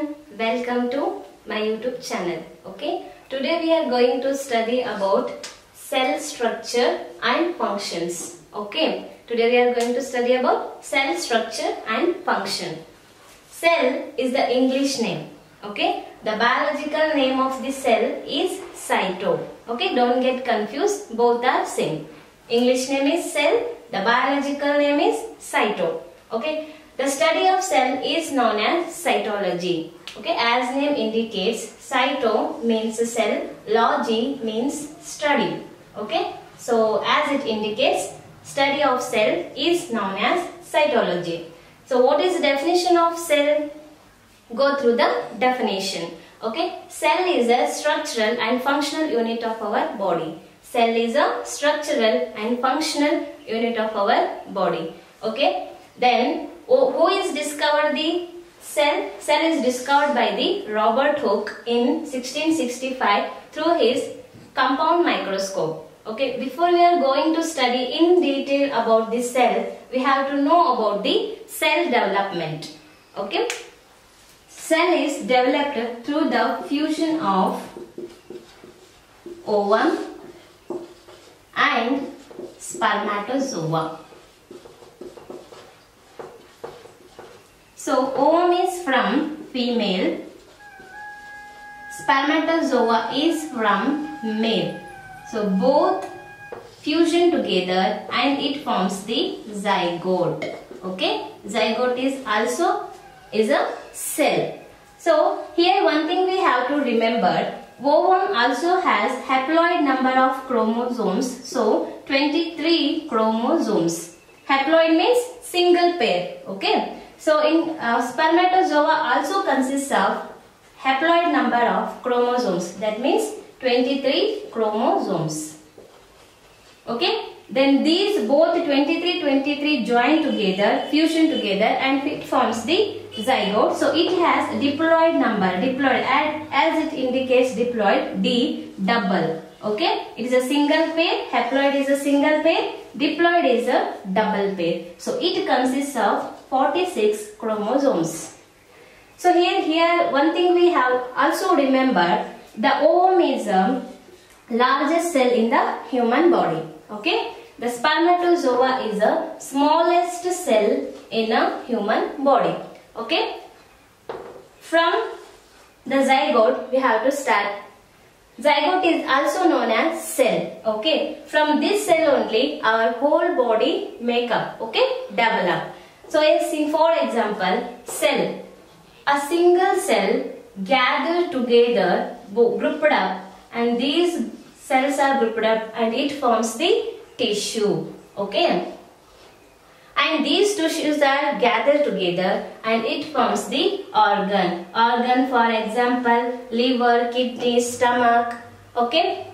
everyone, welcome to my YouTube channel. Okay, today we are going to study about cell structure and functions. Okay, today we are going to study about cell structure and function. Cell is the English name. Okay, the biological name of the cell is cyto. Okay, don't get confused, both are same. English name is cell, the biological name is cyto. Okay, the study of cell is known as cytology. Okay, as name indicates, cyto means cell, logy means study. Okay, so as it indicates, study of cell is known as cytology. So what is the definition of cell? Go through the definition. Okay, cell is a structural and functional unit of our body. Cell is a structural and functional unit of our body. Okay, then who is discovered the cell? Cell is discovered by the Robert Hooke in 1665 through his compound microscope. Okay, before we are going to study in detail about the cell, we have to know about the cell development. Okay, cell is developed through the fusion of ovum and spermatozoa. So ovum is from female, spermatozoa is from male. So both fusion together and it forms the zygote. Okay, zygote is also a cell. So here one thing we have to remember, ovum also has haploid number of chromosomes. So 23 chromosomes. Haploid means single pair. Okay. So in spermatozoa also consists of haploid number of chromosomes. That means 23 chromosomes. Okay. Then these both 23 join together, fusion together, and it forms the zygote. So it has diploid number, diploid, as it indicates diploid, D double. Okay, it is a single pair, haploid is a single pair, diploid is a double pair. So it consists of 46 chromosomes. So here one thing we have also remember, the ovum is the largest cell in the human body. Okay, the spermatozoa is the smallest cell in a human body. Okay, from the zygote we have to start. Zygote is also known as cell. Okay, from this cell only our whole body makeup, okay, develop. So for example, cell, a single cell gathered together, grouped up, and these cells are grouped up and it forms the tissue. Okay, and these tissues are gathered together and it forms the organ. Organ, for example, liver, kidney, stomach, okay,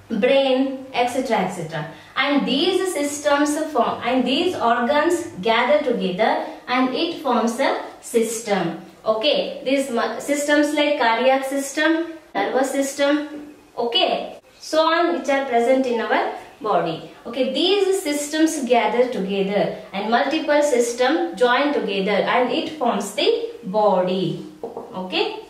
brain, etc., etc. And these systems form, and these organs gather together and it forms a system. Okay, these systems like cardiac system, nervous system, okay, so on, which are present in our body. Okay, these systems gather together and multiple systems join together and it forms the body. Okay,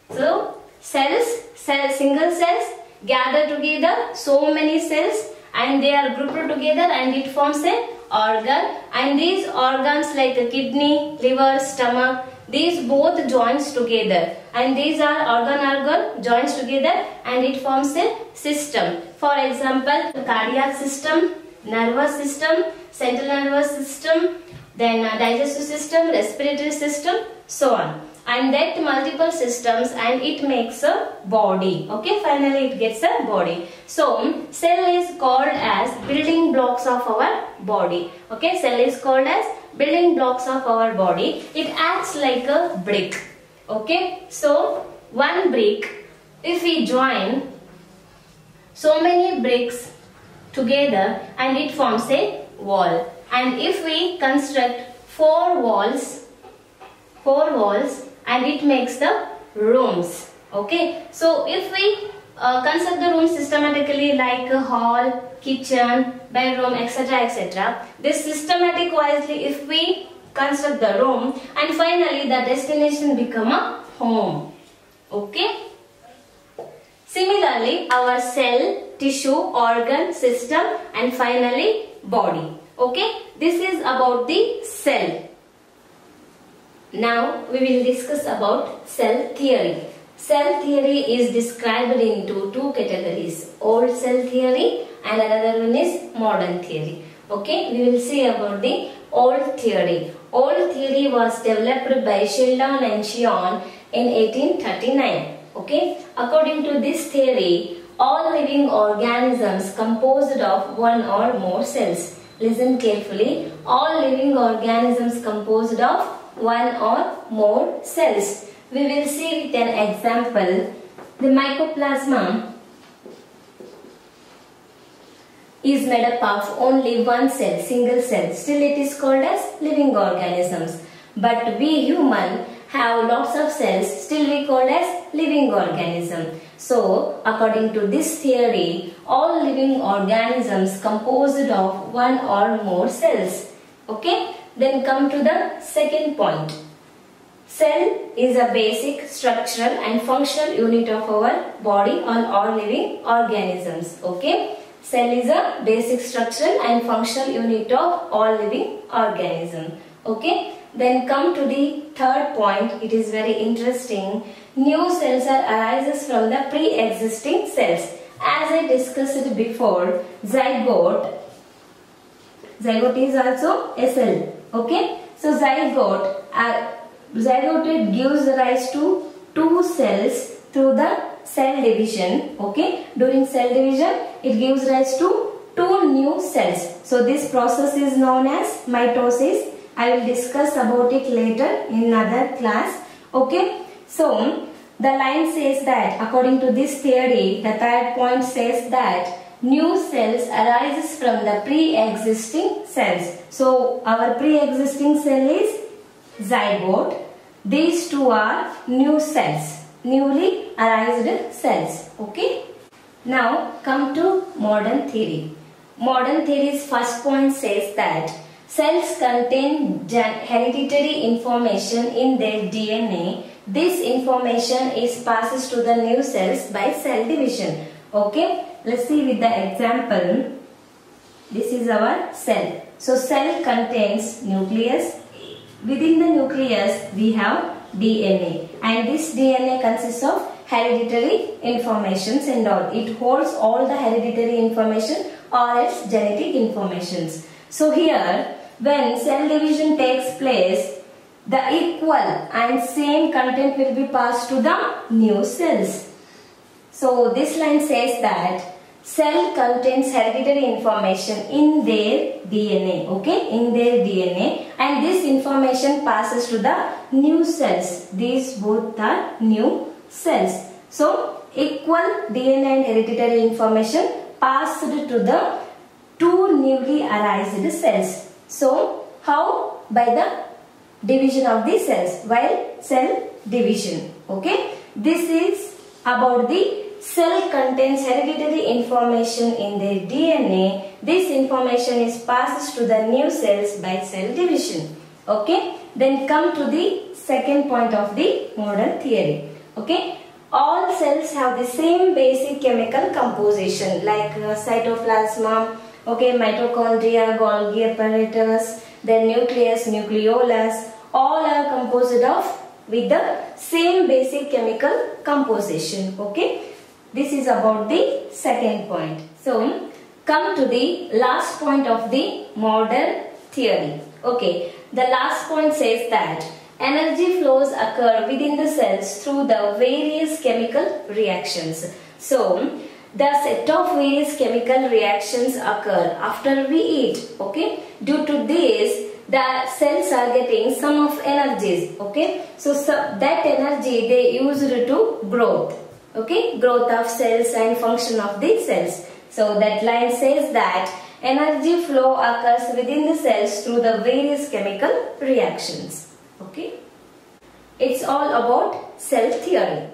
so single cells gather together, so many cells, and they are grouped together and it forms a organ, and these organs like the kidney, liver, stomach, these both joins together and these are organ joins together and it forms a system. For example, the cardiac system, nervous system, central nervous system, then digestive system, respiratory system, so on. And that multiple systems and it makes a body. Okay, finally it gets a body. So cell is called as building blocks of our body. Okay, cell is called as building blocks of our body. It acts like a brick. Okay, so one brick, if we join so many bricks together and it forms a wall. And if we construct four walls and it makes the rooms. Okay, so if we construct the room systematically like a hall, kitchen, bedroom, etc., etc., this systematic wisely if we construct the room, and finally the destination become a home. Okay. Similarly, our cell, tissue, organ, system and finally body. Okay. This is about the cell. Now we will discuss about cell theory. Cell theory is described into two categories, old cell theory and another one is modern theory. Okay, we will see about the old theory. Old theory was developed by Sheldon and Sheehan in 1839. Okay, according to this theory, all living organisms composed of one or more cells. Listen carefully, all living organisms composed of one or more cells. We will see with an example. The mycoplasma is made up of only one cell, single cell. Still it is called as living organisms. But we human have lots of cells, still we call as living organism. So according to this theory, all living organisms composed of one or more cells. Okay, then come to the second point. Cell is a basic structural and functional unit of our body on all living organisms. Okay, cell is a basic structural and functional unit of all living organisms. Okay, then come to the third point. It is very interesting. New cells arises from the pre-existing cells. As I discussed before, zygote is also a cell. Okay, so zygote gives rise to two cells through the cell division. Okay, during cell division it gives rise to two new cells. So this process is known as mitosis. I will discuss about it later in another class. Okay, so the line says that according to this theory, the third point says that new cells arises from the pre-existing cells. So our pre-existing cell is zygote. These two are new cells, newly arised cells. Okay. Now come to modern theory. Modern theory's first point says that cells contain hereditary information in their DNA. This information is passed to the new cells by cell division. Okay. Let's see with the example. This is our cell. So cell contains nucleus. Within the nucleus we have DNA, and this DNA consists of hereditary informations and all. It holds all the hereditary information or its genetic informations. So here when cell division takes place, the equal and same content will be passed to the new cells. So this line says that cell contains hereditary information in their DNA, okay, in their DNA, and this information passes to the new cells. These both are new cells. So equal DNA and hereditary information passed to the two newly arised cells. So how? By the division of the cells, while cell division. Okay, this is about the cell contains hereditary information in their DNA. This information is passed to the new cells by cell division. Okay, then come to the second point of the modern theory. Okay, all cells have the same basic chemical composition like cytoplasm, okay, mitochondria, Golgi apparatus, then nucleus, nucleolus, all are composed of with the same basic chemical composition. Okay, this is about the second point. So come to the last point of the modern theory. Okay, the last point says that energy flows occur within the cells through the various chemical reactions. So the set of various chemical reactions occur after we eat. Okay, due to this the cells are getting some of energies. Okay, so that energy they used to growth. Okay, growth of cells and function of the cells. So that line says that energy flow occurs within the cells through the various chemical reactions. Okay, it's all about cell theory.